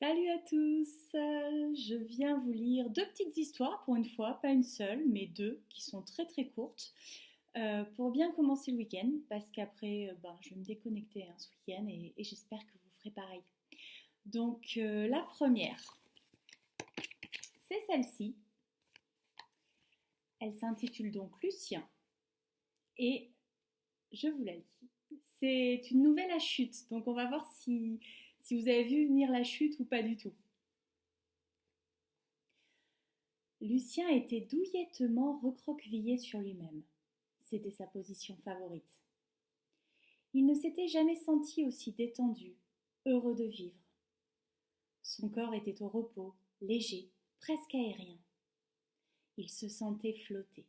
Salut à tous, je viens vous lire deux petites histoires pour une fois, pas une seule, mais deux qui sont très très courtes pour bien commencer le week-end parce qu'après je vais me déconnecter ce week-end et j'espère que vous ferez pareil. Donc la première, c'est celle-ci, elle s'intitule donc Lucien et je vous la lis. C'est une nouvelle à chute, donc on va voir si vous avez vu venir la chute ou pas du tout. Lucien était douillettement recroquevillé sur lui-même. C'était sa position favorite. Il ne s'était jamais senti aussi détendu, heureux de vivre. Son corps était au repos, léger, presque aérien. Il se sentait flotter.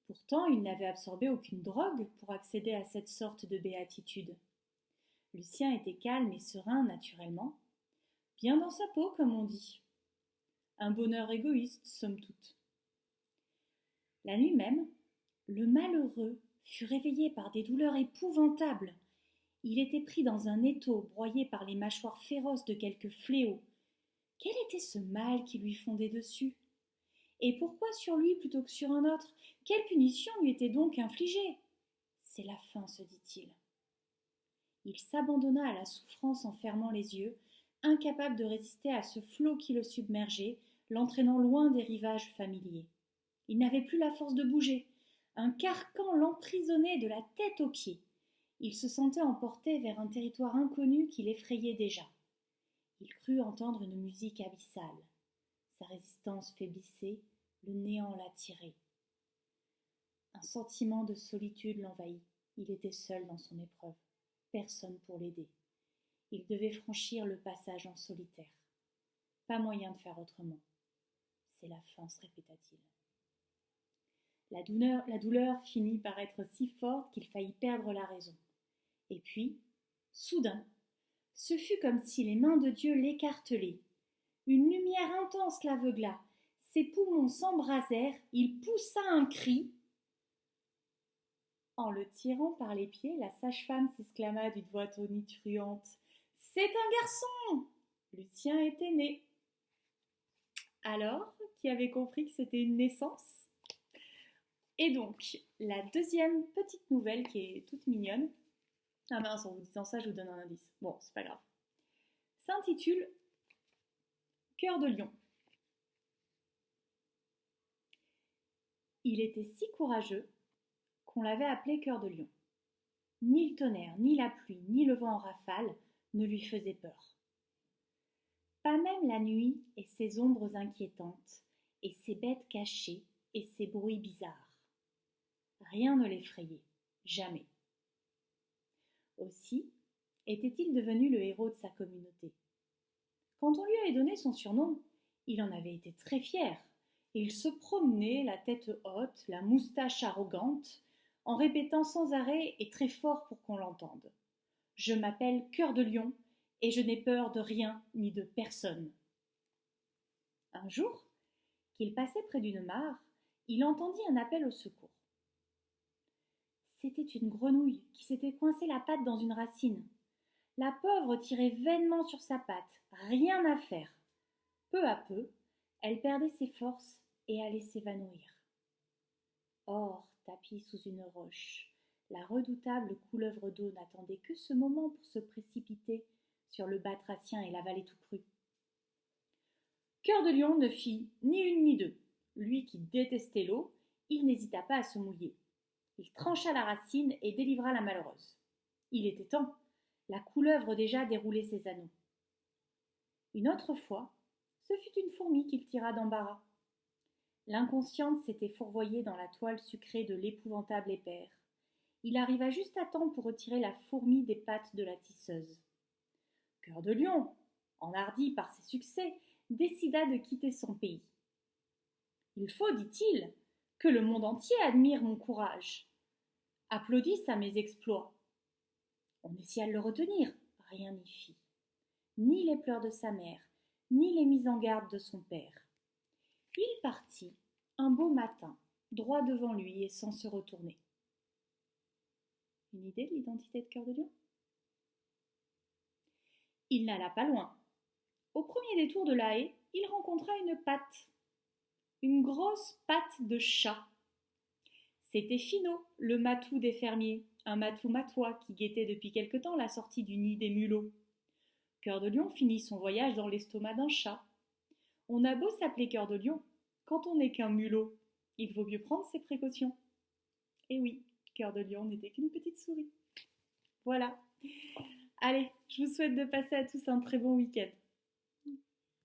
Pourtant, il n'avait absorbé aucune drogue pour accéder à cette sorte de béatitude. Lucien était calme et serein naturellement, bien dans sa peau comme on dit. Un bonheur égoïste, somme toute. La nuit même, le malheureux fut réveillé par des douleurs épouvantables. Il était pris dans un étau, broyé par les mâchoires féroces de quelque fléau. Quel était ce mal qui lui fondait dessus? Et pourquoi sur lui plutôt que sur un autre? Quelle punition lui était donc infligée? C'est la fin, se dit-il. Il s'abandonna à la souffrance en fermant les yeux, incapable de résister à ce flot qui le submergeait, l'entraînant loin des rivages familiers. Il n'avait plus la force de bouger. Un carcan l'emprisonnait de la tête aux pieds. Il se sentait emporté vers un territoire inconnu qui l'effrayait déjà. Il crut entendre une musique abyssale. Sa résistance faiblissait, le néant l'attirait. Un sentiment de solitude l'envahit. Il était seul dans son épreuve. Personne pour l'aider. Il devait franchir le passage en solitaire. Pas moyen de faire autrement. C'est la fin, se répéta-t-il. La douleur finit par être si forte qu'il faillit perdre la raison. Et puis, soudain, ce fut comme si les mains de Dieu l'écartelaient. Une lumière intense l'aveugla. Ses poumons s'embrasèrent, il poussa un cri. En le tirant par les pieds, la sage-femme s'exclama d'une voix tonitruante. « C'est un garçon !» Lucien était né. Alors, qui avait compris que c'était une naissance? Et donc, la deuxième petite nouvelle qui est toute mignonne. Ah mince, en vous disant ça, je vous donne un indice. Bon, c'est pas grave. S'intitule Cœur de lion. Il était si courageux qu'on l'avait appelé Cœur de lion. Ni le tonnerre, ni la pluie, ni le vent en rafale ne lui faisaient peur. Pas même la nuit et ses ombres inquiétantes, et ses bêtes cachées, et ses bruits bizarres. Rien ne l'effrayait, jamais. Aussi était-il devenu le héros de sa communauté. Quand on lui avait donné son surnom, il en avait été très fier. Il se promenait, la tête haute, la moustache arrogante, en répétant sans arrêt et très fort pour qu'on l'entende. « Je m'appelle Cœur de Lion et je n'ai peur de rien ni de personne. » Un jour, qu'il passait près d'une mare, il entendit un appel au secours. C'était une grenouille qui s'était coincée la patte dans une racine. La pauvre tirait vainement sur sa patte, rien à faire. Peu à peu, elle perdait ses forces et allait s'évanouir. Or, tapie sous une roche, la redoutable couleuvre d'eau n'attendait que ce moment pour se précipiter sur le batracien et l'avaler tout cru. Cœur de Lion ne fit ni une ni deux. Lui qui détestait l'eau, il n'hésita pas à se mouiller. Il trancha la racine et délivra la malheureuse. Il était temps. La couleuvre déjà déroulait ses anneaux. Une autre fois, ce fut une fourmi qu'il tira d'embarras. L'inconsciente s'était fourvoyée dans la toile sucrée de l'épouvantable éper. Il arriva juste à temps pour retirer la fourmi des pattes de la tisseuse. Cœur de Lion, enhardi par ses succès, décida de quitter son pays. Il faut, dit-il, que le monde entier admire mon courage, applaudisse à mes exploits. On essaya de le retenir, rien n'y fit. Ni les pleurs de sa mère, ni les mises en garde de son père. Il partit, un beau matin, droit devant lui et sans se retourner. Une idée de l'identité de Cœur de Lion? Il n'alla pas loin. Au premier détour de la haie, il rencontra une grosse patte de chat. C'était Finot, le matou des fermiers, un matou matois qui guettait depuis quelque temps la sortie du nid des mulots. Cœur de Lion finit son voyage dans l'estomac d'un chat. On a beau s'appeler Cœur de Lion, quand on n'est qu'un mulot, il vaut mieux prendre ses précautions. Et oui, Cœur de Lion n'était qu'une petite souris. Voilà. Allez, je vous souhaite de passer à tous un très bon week-end.